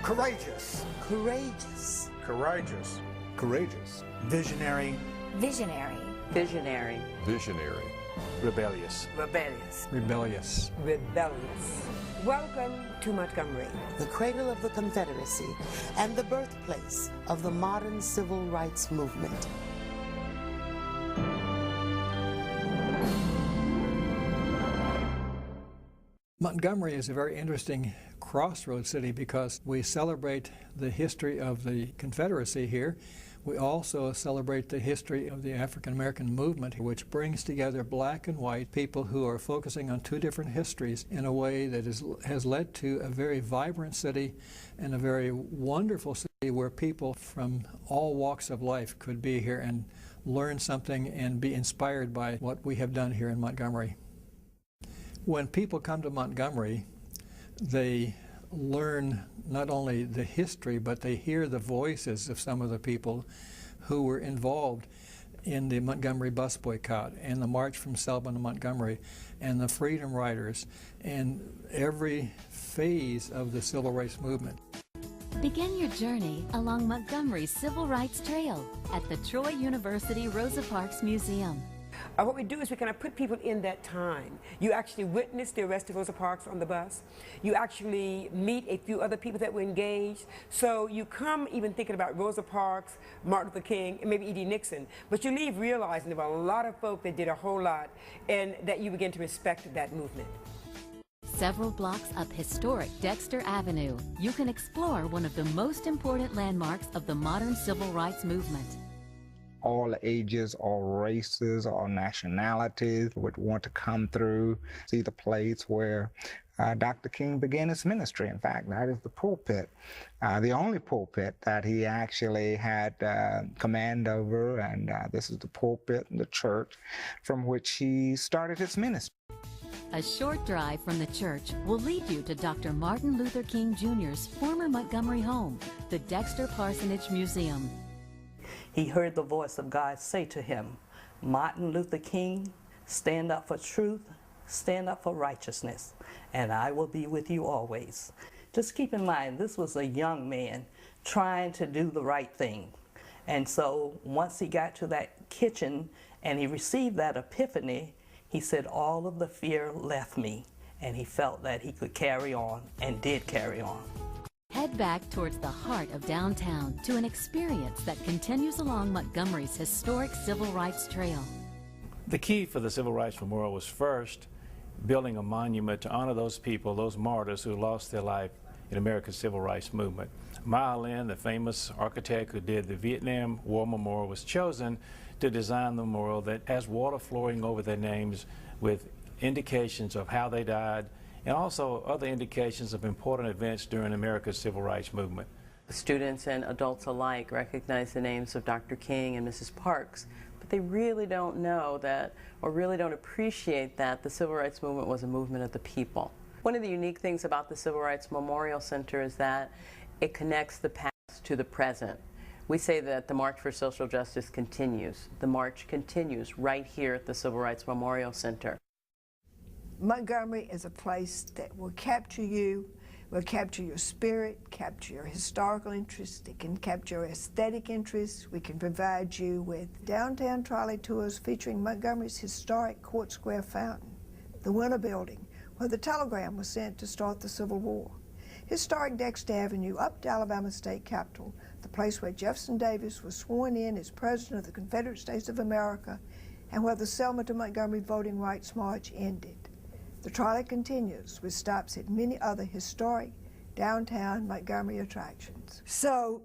Courageous. Courageous. Courageous. Courageous. Visionary. Visionary. Visionary. Visionary. Rebellious. Rebellious. Rebellious. Rebellious. Welcome to Montgomery, The cradle of the Confederacy and the birthplace of the modern civil rights movement. Montgomery is a very interesting crossroads city because we celebrate the history of the Confederacy here. We also celebrate the history of the African American movement, which brings together black and white people who are focusing on two different histories in a way that has led to a very vibrant city and a very wonderful city where people from all walks of life could be here and learn something and be inspired by what we have done here in Montgomery. When people come to Montgomery, they learn not only the history, but they hear the voices of some of the people who were involved in the Montgomery bus boycott and the march from Selma to Montgomery and the Freedom Riders and every phase of the civil rights movement. Begin your journey along Montgomery's Civil Rights Trail at the Troy University Rosa Parks Museum. What we do is we kind of put people in that time. You actually witness the arrest of Rosa Parks on the bus. You actually meet a few other people that were engaged. So you come even thinking about Rosa Parks, Martin Luther King, and maybe E.D. Nixon. But you leave realizing about a lot of folk that did a whole lot and that you begin to respect that movement. Several blocks up historic Dexter Avenue, you can explore one of the most important landmarks of the modern civil rights movement. All ages, all races, all nationalities would want to come through, see the place where Dr. King began his ministry. In fact, that is the pulpit, the only pulpit that he actually had command over, and this is the pulpit in the church from which he started his ministry. A short drive from the church will lead you to Dr. Martin Luther King Jr.'s former Montgomery home, the Dexter Parsonage Museum. He heard the voice of God say to him, Martin Luther King, stand up for truth, stand up for righteousness, and I will be with you always. Just keep in mind, this was a young man trying to do the right thing. And so once he got to that kitchen and he received that epiphany, he said, all of the fear left me, and he felt that he could carry on and did carry on. Head back towards the heart of downtown to an experience that continues along Montgomery's historic Civil Rights Trail. The key for the Civil Rights Memorial was first building a monument to honor those people, those martyrs who lost their life in America's Civil Rights Movement. Ma Lin, the famous architect who did the Vietnam War Memorial, was chosen to design the memorial that has water flowing over their names with indications of how they died, and also other indications of important events during America's Civil Rights Movement. Students and adults alike recognize the names of Dr. King and Mrs. Parks, but they really don't know that, or really don't appreciate that the Civil Rights Movement was a movement of the people. One of the unique things about the Civil Rights Memorial Center is that it connects the past to the present. We say that the March for Social Justice continues. The march continues right here at the Civil Rights Memorial Center. Montgomery is a place that will capture you, will capture your spirit, capture your historical interest. It can capture your aesthetic interests. We can provide you with downtown trolley tours featuring Montgomery's historic Court Square fountain, the Winter Building, where the telegram was sent to start the Civil War, historic Dexter Avenue up to Alabama State Capitol, the place where Jefferson Davis was sworn in as President of the Confederate States of America, and where the Selma to Montgomery Voting Rights March ended. The trolley continues with stops at many other historic downtown Montgomery attractions. So,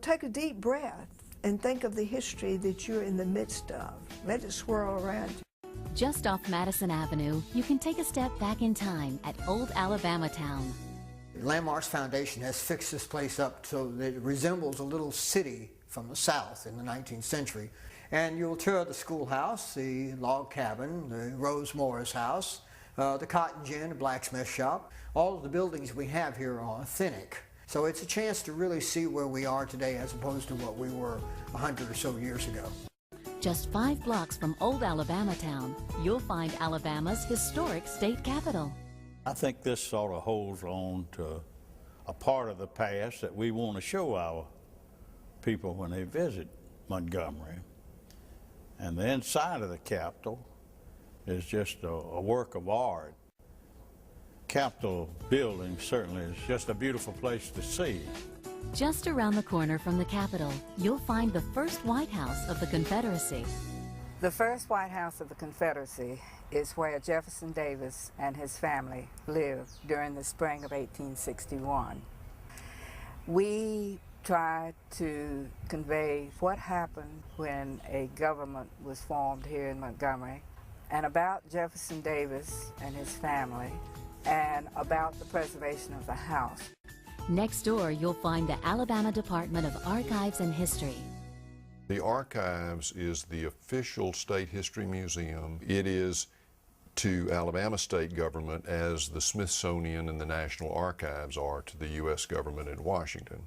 take a deep breath and think of the history that you're in the midst of. Let it swirl around you. Just off Madison Avenue, you can take a step back in time at Old Alabama Town. The Landmarks Foundation has fixed this place up so that it resembles a little city from the South in the 19th century. And you'll tour the schoolhouse, the log cabin, the Rose Morris house, the cotton gin, the blacksmith shop. All of the buildings we have here are authentic. So it's a chance to really see where we are today as opposed to what we were 100 or so years ago. Just 5 blocks from Old Alabama Town, you'll find Alabama's historic state capitol. I think this sort of holds on to a part of the past that we want to show our people when they visit Montgomery. And the inside of the Capitol is just a work of art. Capitol building certainly is just a beautiful place to see. Just around the corner from the Capitol, you'll find the first White House of the Confederacy. The first White House of the Confederacy is where Jefferson Davis and his family lived during the spring of 1861. We tried to convey what happened when a government was formed here in Montgomery, and about Jefferson Davis and his family, and about the preservation of the house. Next door, you'll find the Alabama Department of Archives and History. The Archives is the official state history museum. It is to Alabama state government as the Smithsonian and the National Archives are to the U.S. government in Washington.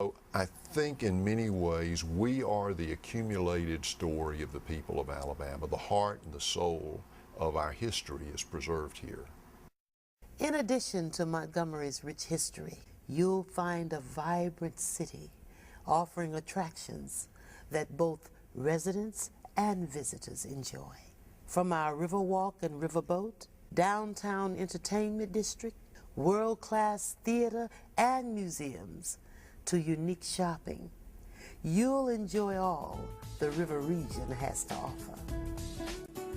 So I think in many ways we are the accumulated story of the people of Alabama. The heart and the soul of our history is preserved here. In addition to Montgomery's rich history, you'll find a vibrant city offering attractions that both residents and visitors enjoy. From our Riverwalk and Riverboat, downtown entertainment district, world-class theater and museums, to unique shopping, you'll enjoy all the river region has to offer.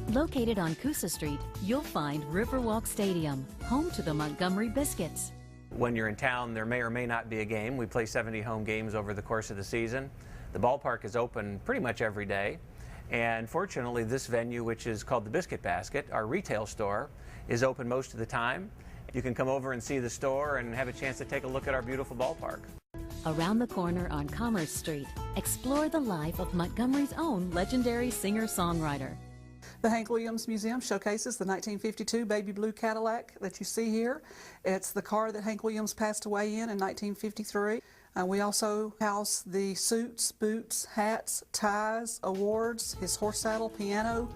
Located on Coosa Street, you'll find Riverwalk Stadium, home to the Montgomery Biscuits. When you're in town, there may or may not be a game. We play 70 home games over the course of the season. The ballpark is open pretty much every day. And fortunately, this venue, which is called the Biscuit Basket, our retail store, is open most of the time. You can come over and see the store and have a chance to take a look at our beautiful ballpark. Around the corner on Commerce Street, explore the life of Montgomery's own legendary singer-songwriter. The Hank Williams Museum showcases the 1952 baby blue Cadillac that you see here. It's the car that Hank Williams passed away in 1953. We also house the suits, boots, hats, ties, awards, his horse saddle, piano,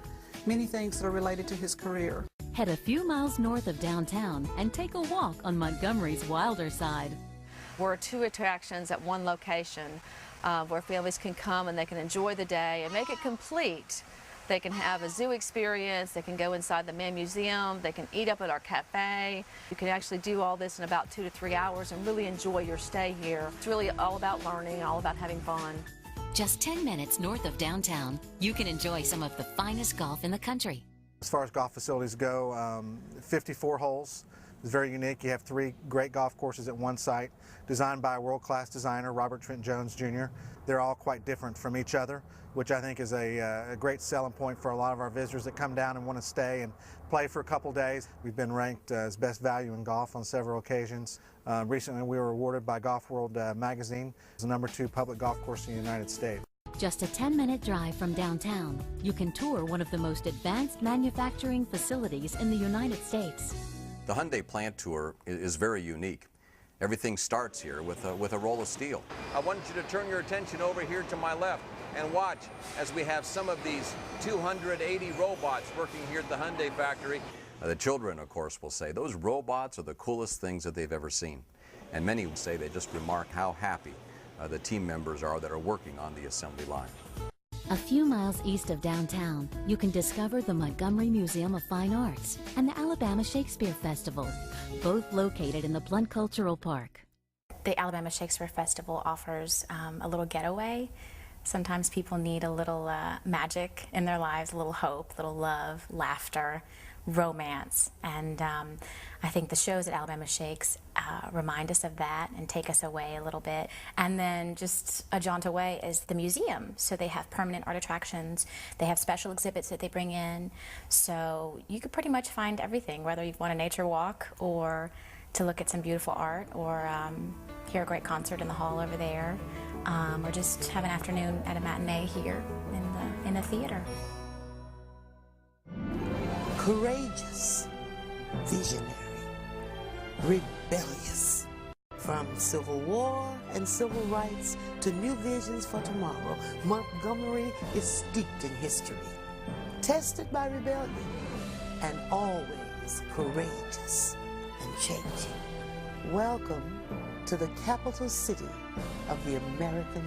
many things that are related to his career. Head a few miles north of downtown and take a walk on Montgomery's wilder side. We're two attractions at one location where families can come and they can enjoy the day and make it complete. They can have a zoo experience, they can go inside the Mann Museum, they can eat up at our cafe. You can actually do all this in about 2 to 3 hours and really enjoy your stay here. It's really all about learning, all about having fun. Just 10 minutes north of downtown, you can enjoy some of the finest golf in the country. As far as golf facilities go, 54 holes. It's very unique. You have 3 great golf courses at one site, designed by a world-class designer, Robert Trent Jones Jr. They're all quite different from each other, which I think is a great selling point for a lot of our visitors that come down and want to stay and play for a couple days. We've been ranked as best value in golf on several occasions. Recently we were awarded by Golf World magazine as the #2 public golf course in the United States. Just a 10-minute drive from downtown, you can tour one of the most advanced manufacturing facilities in the United States. The Hyundai plant tour is very unique. Everything starts here with a roll of steel. I want you to turn your attention over here to my left and watch as we have some of these 280 robots working here at the Hyundai factory. The children, of course, will say those robots are the coolest things that they've ever seen. And many would say they just remark how happy the team members are that are working on the assembly line. A few miles east of downtown, you can discover the Montgomery Museum of Fine Arts and the Alabama Shakespeare Festival, both located in the Blount Cultural Park. The Alabama Shakespeare Festival offers a little getaway. Sometimes people need a little magic in their lives, a little hope, a little love, laughter, romance, and I think the shows at Alabama Shakes remind us of that and take us away a little bit. And then just a jaunt away is the museum. So they have permanent art attractions, they have special exhibits that they bring in, so you could pretty much find everything, whether you want a nature walk or to look at some beautiful art or hear a great concert in the hall over there, or just have an afternoon at a matinee here in the theater. Courageous, visionary, rebellious. From Civil War and civil rights to new visions for tomorrow, Montgomery is steeped in history, tested by rebellion, and always courageous and changing. Welcome to the capital city of the American